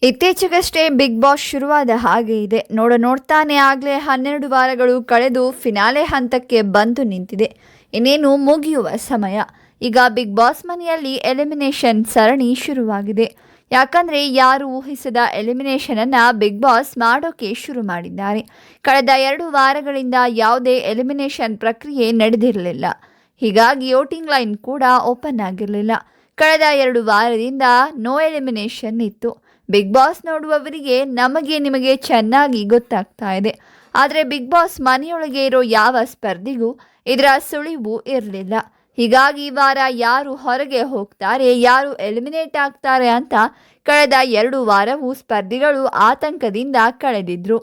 ಇತ್ತೀಚೆಗಷ್ಟೇ big boss ಶುರುವಾದ ಹಾಗೆ ಇದೆ. ನೋಡ್ತಾನೆ ಆಗಲೇ 12 ವಾರಗಳು ಕಳೆದು ಫಿನಾಲೆ ಹಂತಕ್ಕೆ ಬಂದು ನಿಂತಿದೆ. ಇನ್ನೇನು ಮುಗಿಯುವ ಸಮಯ. ಈಗ ಬಿಗ್ ಬಾಸ್ ಮನೆಯಲ್ಲಿ ಎಲಿಮಿನೇಷನ್ ಸರಣಿ ಶುರುವಾಗಿದೆ. ಯಾಕಂದರೆ ಯಾರು ಊಹಿಸದ ಎಲಿಮಿನೇಷನನ್ನು ಬಿಗ್ ಬಾಸ್ ಮಾಡೋಕೆ ಶುರು ಮಾಡಿದ್ದಾರೆ. ಕಳೆದ 2 ವಾರಗಳಿಂದ ಯಾವುದೇ ಎಲಿಮಿನೇಷನ್ ಪ್ರಕ್ರಿಯೆ ನಡೆದಿರಲಿಲ್ಲ. ಹೀಗಾಗಿ ವೋಟಿಂಗ್ ಲೈನ್ ಕೂಡ ಓಪನ್ ಆಗಿರಲಿಲ್ಲ. ಕಳೆದ 2 ವಾರದಿಂದ ನೋ ಎಲಿಮಿನೇಷನ್ ಇತ್ತು. ಬಿಗ್ ಬಾಸ್ ನೋಡುವವರಿಗೆ ನಿಮಗೆ ಚೆನ್ನಾಗಿ ಗೊತ್ತಾಗ್ತಾ ಇದೆ. ಆದರೆ ಬಿಗ್ ಬಾಸ್ ಮನೆಯೊಳಗೆ ಇರೋ ಯಾವ ಸ್ಪರ್ಧಿಗೂ ಇದರ ಸುಳಿವು ಇರಲಿಲ್ಲ. ಹೀಗಾಗಿ ಈ ವಾರ ಯಾರು ಹೊರಗೆ ಹೋಗ್ತಾರೆ, ಯಾರು ಎಲಿಮಿನೇಟ್ ಆಗ್ತಾರೆ ಅಂತ ಕಳೆದ 2 ವಾರವೂ ಸ್ಪರ್ಧಿಗಳು ಆತಂಕದಿಂದ ಕಳೆದಿದ್ರು.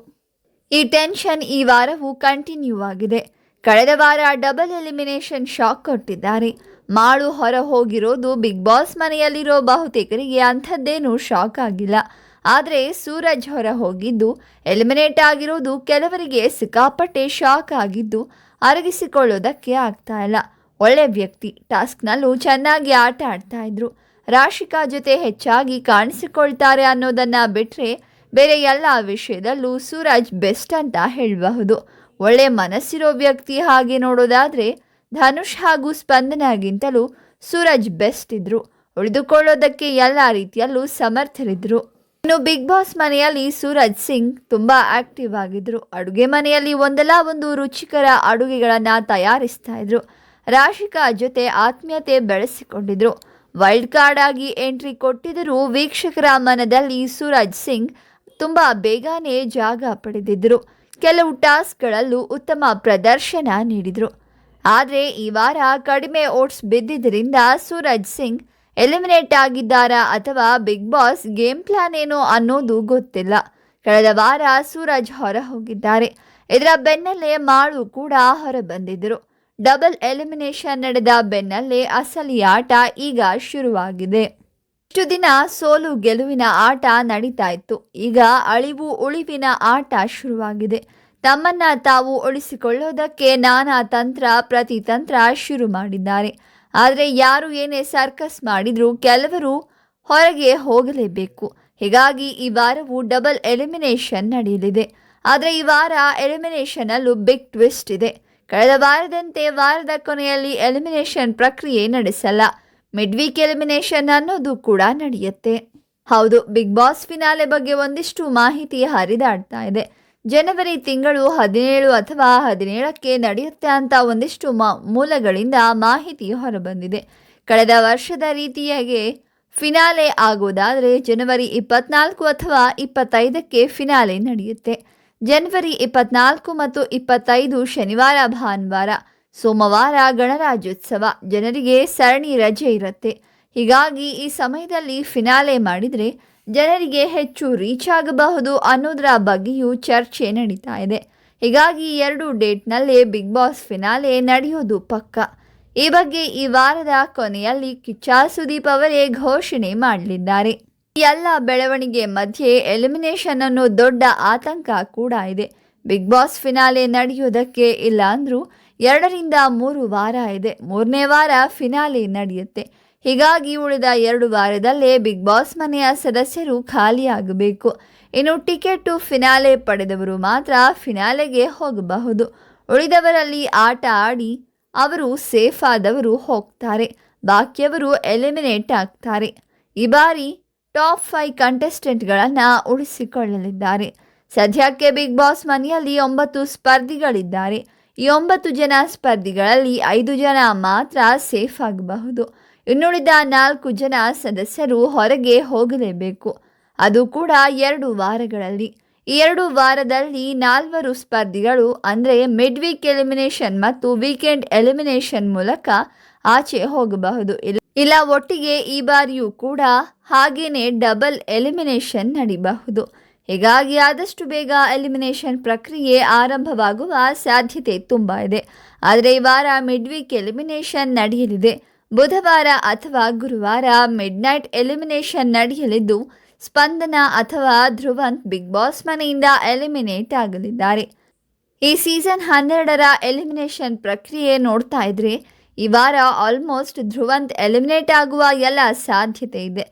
ಈ ಟೆನ್ಷನ್ ಈ ವಾರವೂ ಕಂಟಿನ್ಯೂ ಆಗಿದೆ. ಕಳೆದ ವಾರ ಡಬಲ್ ಎಲಿಮಿನೇಷನ್ ಶಾಕ್ ಕೊಟ್ಟಿದ್ದಾರೆ. ಮಾಳು ಹೊರ ಹೋಗಿರೋದು ಬಿಗ್ ಬಾಸ್ ಮನೆಯಲ್ಲಿರೋ ಬಹುತೇಕರಿಗೆ ಅಂಥದ್ದೇನೂ ಶಾಕ್ ಆಗಿಲ್ಲ. ಆದರೆ ಸೂರಜ್ ಹೊರ ಹೋಗಿದ್ದು, ಎಲಿಮಿನೇಟ್ ಆಗಿರೋದು ಕೆಲವರಿಗೆ ಸಿಕ್ಕಾಪಟ್ಟೆ ಶಾಕ್ ಆಗಿದ್ದು ಅರಗಿಸಿಕೊಳ್ಳೋದಕ್ಕೆ ಆಗ್ತಾ ಇಲ್ಲ. ಒಳ್ಳೆ ವ್ಯಕ್ತಿ, ಟಾಸ್ಕ್ನಲ್ಲೂ ಚೆನ್ನಾಗಿ ಆಟ ಆಡ್ತಾ ಇದ್ರು. ರಾಶಿಕಾ ಜೊತೆ ಹೆಚ್ಚಾಗಿ ಕಾಣಿಸಿಕೊಳ್ತಾರೆ ಅನ್ನೋದನ್ನು ಬಿಟ್ಟರೆ ಬೇರೆ ಎಲ್ಲ ವಿಷಯದಲ್ಲೂ ಸೂರಜ್ ಬೆಸ್ಟ್ ಅಂತ ಹೇಳಬಹುದು. ಒಳ್ಳೆ ಮನಸ್ಸಿರೋ ವ್ಯಕ್ತಿ. ಹಾಗೆ ನೋಡೋದಾದರೆ ಧನುಷ್ ಹಾಗೂ ಸ್ಪಂದನಾಗಿಂತಲೂ ಸೂರಜ್ ಬೆಸ್ಟ್ ಇದ್ರು. ಉಳಿದುಕೊಳ್ಳೋದಕ್ಕೆ ಎಲ್ಲ ರೀತಿಯಲ್ಲೂ ಸಮರ್ಥರಿದ್ರು. ಇನ್ನು ಬಿಗ್ ಬಾಸ್ ಮನೆಯಲ್ಲಿ ಸೂರಜ್ ಸಿಂಗ್ ತುಂಬಾ ಆಕ್ಟಿವ್ ಆಗಿದ್ರು. ಅಡುಗೆ ಮನೆಯಲ್ಲಿ ಒಂದಲ್ಲ ಒಂದು ರುಚಿಕರ ಅಡುಗೆಗಳನ್ನು ತಯಾರಿಸ್ತಾ ಇದ್ರು. ರಾಶಿಕಾ ಜೊತೆ ಆತ್ಮೀಯತೆ ಬೆಳೆಸಿಕೊಂಡಿದ್ರು. ವೈಲ್ಡ್ ಕಾರ್ಡ್ ಆಗಿ ಎಂಟ್ರಿ ಕೊಟ್ಟಿದ್ದರೂ ವೀಕ್ಷಕರ ಮನದಲ್ಲಿ ಸೂರಜ್ ಸಿಂಗ್ ತುಂಬಾ ಬೇಗನೆ ಜಾಗ ಪಡೆದಿದ್ದರು. ಕೆಲವು ಟಾಸ್ಕ್ಗಳಲ್ಲೂ ಉತ್ತಮ ಪ್ರದರ್ಶನ ನೀಡಿದರು. ಆದರೆ ಈ ವಾರ ಕಡಿಮೆ ಓಟ್ಸ್ ಬಿದ್ದಿದ್ದರಿಂದ ಸೂರಜ್ ಸಿಂಗ್ ಎಲಿಮಿನೇಟ್ ಆಗಿದ್ದಾರಾ ಅಥವಾ ಬಿಗ್ ಬಾಸ್ ಗೇಮ್ ಪ್ಲಾನ್ ಏನು ಅನ್ನೋದು ಗೊತ್ತಿಲ್ಲ. ಕಳೆದ ವಾರ ಸೂರಜ್ ಹೊರ ಹೋಗಿದ್ದಾರೆ. ಇದರ ಬೆನ್ನಲ್ಲೇ ಮಾಳು ಕೂಡ ಹೊರ ಬಂದಿದ್ದರು. ಡಬಲ್ ಎಲಿಮಿನೇಷನ್ ನಡೆದ ಬೆನ್ನಲ್ಲೇ ಅಸಲಿ ಆಟ ಈಗ ಶುರುವಾಗಿದೆ. ಇಷ್ಟು ದಿನ ಸೋಲು ಗೆಲುವಿನ ಆಟ ನಡೀತಾ ಇತ್ತು. ಈಗ ಅಳಿವು ಉಳಿವಿನ ಆಟ ಶುರುವಾಗಿದೆ. ತಮ್ಮನ್ನ ತಾವು ಉಳಿಸಿಕೊಳ್ಳೋದಕ್ಕೆ ನಾನಾ ತಂತ್ರ ಪ್ರತಿತಂತ್ರ ಶುರು ಮಾಡಿದ್ದಾರೆ. ಆದರೆ ಯಾರು ಏನೇ ಸರ್ಕಸ್ ಮಾಡಿದರೂ ಕೆಲವರು ಹೊರಗೆ ಹೋಗಲೇಬೇಕು. ಹೀಗಾಗಿ ಈ ವಾರವೂ ಡಬಲ್ ಎಲಿಮಿನೇಷನ್ ನಡೆಯಲಿದೆ. ಆದರೆ ಈ ವಾರ ಎಲಿಮಿನೇಷನಲ್ಲೂ ಬಿಗ್ ಟ್ವಿಸ್ಟ್ ಇದೆ. ಕಳೆದ ವಾರದಂತೆ ವಾರದ ಕೊನೆಯಲ್ಲಿ ಎಲಿಮಿನೇಷನ್ ಪ್ರಕ್ರಿಯೆ ನಡೆಸಲ್ಲ. ಮಿಡ್ ವೀಕ್ ಎಲಿಮಿನೇಷನ್ ಅನ್ನೋದು ಕೂಡ ನಡೆಯುತ್ತೆ. ಹೌದು, ಬಿಗ್ ಬಾಸ್ ಫಿನಾಲೆ ಬಗ್ಗೆ ಒಂದಿಷ್ಟು ಮಾಹಿತಿ ಹರಿದಾಡ್ತಾ ಇದೆ. ಜನವರಿ ತಿಂಗಳು 17 ಅಥವಾ 17ಕ್ಕೆ ನಡೆಯುತ್ತೆ ಅಂತ ಒಂದಿಷ್ಟು ಮೂಲಗಳಿಂದ ಮಾಹಿತಿ ಹೊರಬಂದಿದೆ. ಕಳೆದ ವರ್ಷದ ರೀತಿಯಾಗಿ ಫಿನಾಲೆ ಆಗೋದಾದರೆ ಜನವರಿ 24 ಅಥವಾ 25ಕ್ಕೆ ಫಿನಾಲೆ ನಡೆಯುತ್ತೆ. ಜನವರಿ 24 ಮತ್ತು 25 ಶನಿವಾರ ಭಾನುವಾರ, ಸೋಮವಾರ ಗಣರಾಜ್ಯೋತ್ಸವ, ಜನರಿಗೆ ಸರಣಿ ರಜೆ ಇರುತ್ತೆ. ಹೀಗಾಗಿ ಈ ಸಮಯದಲ್ಲಿ ಫಿನಾಲೆ ಮಾಡಿದರೆ ಜನರಿಗೆ ಹೆಚ್ಚು ರೀಚ್ ಆಗಬಹುದು ಅನ್ನೋದರ ಬಗ್ಗೆಯೂ ಚರ್ಚೆ ನಡೀತಾ ಇದೆ. ಹೀಗಾಗಿ 2 ಡೇಟ್ನಲ್ಲೇ ಬಿಗ್ ಬಾಸ್ ಫಿನಾಲೆ ನಡೆಯೋದು ಪಕ್ಕ. ಈ ಬಗ್ಗೆ ಈ ವಾರದ ಕೊನೆಯಲ್ಲಿ ಕಿಚ್ಚ ಸುದೀಪ್ ಅವರೇ ಘೋಷಣೆ ಮಾಡಲಿದ್ದಾರೆ. ಈ ಎಲ್ಲ ಬೆಳವಣಿಗೆ ಮಧ್ಯೆ ಎಲಿಮಿನೇಷನ್ ಅನ್ನೋ ದೊಡ್ಡ ಆತಂಕ ಕೂಡ ಇದೆ. ಬಿಗ್ ಬಾಸ್ ಫಿನಾಲೆ ನಡೆಯೋದಕ್ಕೆ ಇಲ್ಲ ಅಂದರೂ 2 ರಿಂದ 3 ವಾರ ಇದೆ. 3ನೇ ವಾರ ಫಿನಾಲೆ ನಡೆಯುತ್ತೆ. ಹೀಗಾಗಿ ಉಳಿದ 2 ವಾರದಲ್ಲೇ ಬಿಗ್ ಬಾಸ್ ಮನೆಯ ಸದಸ್ಯರು ಖಾಲಿಯಾಗಬೇಕು. ಇನ್ನು ಟಿಕೆಟ್ ಫಿನಾಲೆ ಪಡೆದವರು ಮಾತ್ರ ಫಿನಾಲೆಗೆ ಹೋಗಬಹುದು. ಉಳಿದವರಲ್ಲಿ ಆಟ ಆಡಿ ಅವರು ಸೇಫ್ ಆದವರು ಹೋಗ್ತಾರೆ, ಬಾಕಿಯವರು ಎಲಿಮಿನೇಟ್ ಆಗ್ತಾರೆ. ಈ ಬಾರಿ ಟಾಪ್ 5 ಕಂಟೆಸ್ಟೆಂಟ್ಗಳನ್ನು ಉಳಿಸಿಕೊಳ್ಳಲಿದ್ದಾರೆ. ಸದ್ಯಕ್ಕೆ ಬಿಗ್ ಬಾಸ್ ಮನೆಯಲ್ಲಿ 9 ಸ್ಪರ್ಧಿಗಳಿದ್ದಾರೆ. ಈ 9 ಜನ ಸ್ಪರ್ಧಿಗಳಲ್ಲಿ 5 ಜನ ಮಾತ್ರ ಸೇಫ್ ಆಗಬಹುದು. ಇನ್ನುಳಿದ 4 ಜನ ಸದಸ್ಯರು ಹೊರಗೆ ಹೋಗಲೇಬೇಕು. ಅದು ಕೂಡ 2 ವಾರಗಳಲ್ಲಿ. ಈ 2 ವಾರದಲ್ಲಿ 4 ಸ್ಪರ್ಧಿಗಳು ಅಂದರೆ ಮಿಡ್ ವೀಕ್ ಎಲಿಮಿನೇಷನ್ ಮತ್ತು ವೀಕೆಂಡ್ ಎಲಿಮಿನೇಷನ್ ಮೂಲಕ ಆಚೆ ಹೋಗಬಹುದು. ಇಲ್ಲ ಒಟ್ಟಿಗೆ ಈ ಬಾರಿಯೂ ಕೂಡ ಹಾಗೇನೆ ಡಬಲ್ ಎಲಿಮಿನೇಷನ್ ನಡೀಬಹುದು. ಹೀಗಾಗಿ ಆದಷ್ಟು ಬೇಗ ಎಲಿಮಿನೇಷನ್ ಪ್ರಕ್ರಿಯೆ ಆರಂಭವಾಗುವ ಸಾಧ್ಯತೆ ತುಂಬ ಇದೆ. ಆದರೆ ಈ ವಾರ ಮಿಡ್ ವೀಕ್ ಎಲಿಮಿನೇಷನ್ ನಡೆಯಲಿದೆ. ಬುಧವಾರ ಅಥವಾ ಗುರುವಾರ ಮಿಡ್ ನೈಟ್ ಎಲಿಮಿನೇಷನ್ ನಡೆಯಲಿದ್ದು ಸ್ಪಂದನ ಅಥವಾ ಧ್ರುವಂತ್ ಬಿಗ್ ಬಾಸ್ ಮನೆಯಿಂದ ಎಲಿಮಿನೇಟ್ ಆಗಲಿದ್ದಾರೆ. ಈ ಸೀಸನ್ 12ರ ಎಲಿಮಿನೇಷನ್ ಪ್ರಕ್ರಿಯೆ ನೋಡ್ತಾ ಇದ್ರೆ ಈ ವಾರ ಆಲ್ಮೋಸ್ಟ್ ಧ್ರುವಂತ್ ಎಲಿಮಿನೇಟ್ ಆಗುವ ಎಲ್ಲ ಸಾಧ್ಯತೆ ಇದೆ.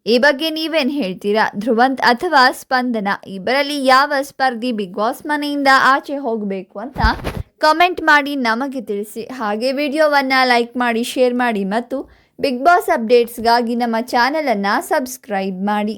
ಈ ಬಗ್ಗೆ ನೀವೇನು ಹೇಳ್ತೀರಾ? ಧ್ರುವಂತ್ ಅಥವಾ ಸ್ಪಂದನ ಇಬ್ಬರಲ್ಲಿ ಯಾವ ಸ್ಪರ್ಧಿ ಬಿಗ್ ಬಾಸ್ ಮನೆಯಿಂದ ಆಚೆ ಹೋಗಬೇಕು ಅಂತ ಕಮೆಂಟ್ ಮಾಡಿ ನಮಗೆ ತಿಳಿಸಿ. ಹಾಗೆ ವಿಡಿಯೋವನ್ನು ಲೈಕ್ ಮಾಡಿ, ಶೇರ್ ಮಾಡಿ ಮತ್ತು ಬಿಗ್ ಬಾಸ್ ಅಪ್ಡೇಟ್ಸ್ಗಾಗಿ ನಮ್ಮ ಚಾನಲನ್ನು ಸಬ್ಸ್ಕ್ರೈಬ್ ಮಾಡಿ.